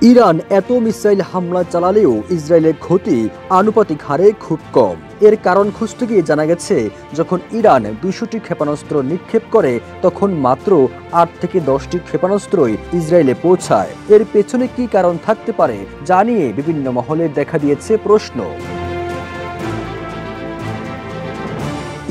Iran এত missile হামলা চালালেও ইসরায়েলের ক্ষতি আনুপাতিক হারে খুব কম। এর কারণ খুঁজতে গিয়ে জানা গেছে, যখন ইরান ২০০টি ক্ষেপণাস্ত্র নিক্ষেপ করে তখন মাত্র ৮ থেকে ১০টি ক্ষেপণাস্ত্রই ইসরায়েলে পৌঁছায়। এর পেছনে কি কারণ থাকতে পারে যা নিয়ে বিভিন্ন মহলে দেখা দিয়েছে প্রশ্ন।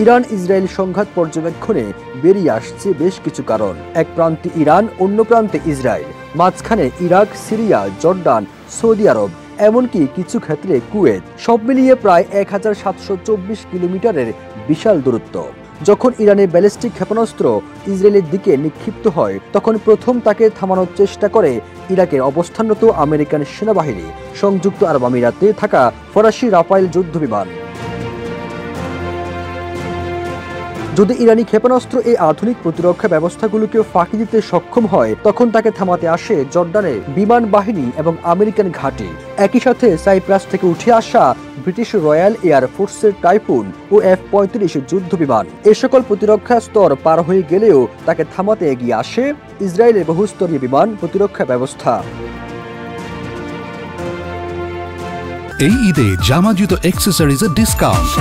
ইরান ইসরায়েল সংঘাত পর্যবেক্ষণে বেরিয়ে আসছে বেশ কিছু কারণ। এক প্রান্তে ইরান, অন্য প্রান্তে ইসরায়েল, মাঝখানে ইরাক, সিরিয়া, জর্ডান, সৌদি আরব, এমনকি কিছু ক্ষেত্রে কুয়েত। সব মিলিয়ে প্রায় ১৭২৪ কিলোমিটারের বিশাল দূরত্ব। যখন ইরানের ব্যালিস্টিক ক্ষেপণাস্ত্র ইসরায়েলের দিকে নিক্ষিপ্ত হয় তখন প্রথম তাকে থামানোর চেষ্টা করে ইরাকের অবস্থানরত আমেরিকান সেনাবাহিনী, সংযুক্ত আরব আমিরাতে থাকা ফরাসি রাফায়েল যুদ্ধবিমান। যদি ইরানি ক্ষেপণাস্ত্র এই আধুনিক প্রতিরক্ষা ব্যবস্থাগুলোকে ফাঁকি দিতে সক্ষম হয় তখন তাকে থামাতে আসে জর্ডানের বিমান বাহিনী এবং আমেরিকান ঘাঁটি। একই সাথে সাইপ্রাস থেকে উঠে আসা ব্রিটিশ রয়্যাল এয়ার ফোর্সের টাইফুন ও F-35 যুদ্ধবিমান। এ সকল প্রতিরক্ষা স্তর পার হয়ে গেলেও তাকে থামাতে এগিয়ে আসে ইসরায়েলের বহুস্তরীয় বিমান প্রতিরক্ষা ব্যবস্থা। এই ঈদে জামা জুতো অ্যাক্সেসরিজের ডিসকাউন্ট।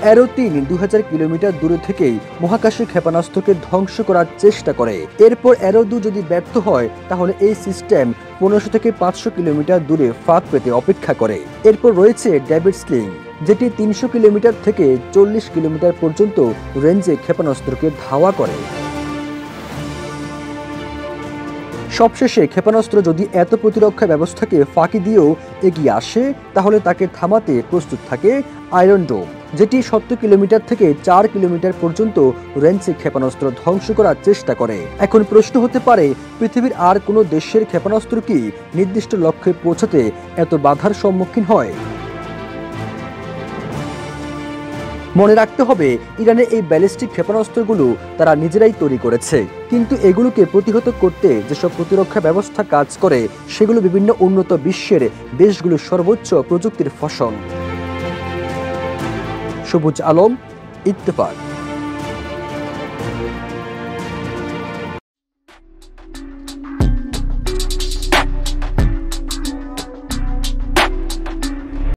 অ্যারো-3 ২০০০ কিলোমিটার দূরে থেকেই মহাকাশের ক্ষেপণাস্ত্রকে ধ্বংস করার চেষ্টা করে। এরপর অ্যারো-2 যদি ব্যর্থ হয় তাহলে এই সিস্টেম ১৫০০ থেকে ৫০০ কিলোমিটার দূরে ফাঁক পেতে অপেক্ষা করে। এরপর রয়েছে ডেভিড স্লিং, যেটি ৩০০ কিলোমিটার থেকে ৪০ কিলোমিটার পর্যন্ত রেঞ্জে ক্ষেপণাস্ত্রকে ধাওয়া করে। সবশেষে ক্ষেপণাস্ত্র যদি এত প্রতিরক্ষা ব্যবস্থাকে ফাঁকি দিয়েও এগিয়ে আসে তাহলে তাকে থামাতে প্রস্তুত থাকে আয়রন ডোম, যেটি ৭০ কিলোমিটার থেকে ৪ কিলোমিটার পর্যন্ত রেঞ্জে ক্ষেপণাস্ত্র ধ্বংস করার চেষ্টা করে। এখন প্রশ্ন হতে পারে, পৃথিবীর আর কোনো দেশের ক্ষেপণাস্ত্র কি নির্দিষ্ট লক্ষ্যে পৌঁছাতে এত বাধার সম্মুখীন হয়? মনে রাখতে হবে, ইরানের এই ব্যালিস্টিক ক্ষেপণাস্ত্রগুলো তারা নিজেরাই তৈরি করেছে, কিন্তু এগুলোকে প্রতিহত করতে যেসব প্রতিরক্ষা ব্যবস্থা কাজ করে সেগুলো বিভিন্ন উন্নত বিশ্বের দেশগুলোর সর্বোচ্চ প্রযুক্তির ফসল। সবুজ আলম, ইত্তেফাক।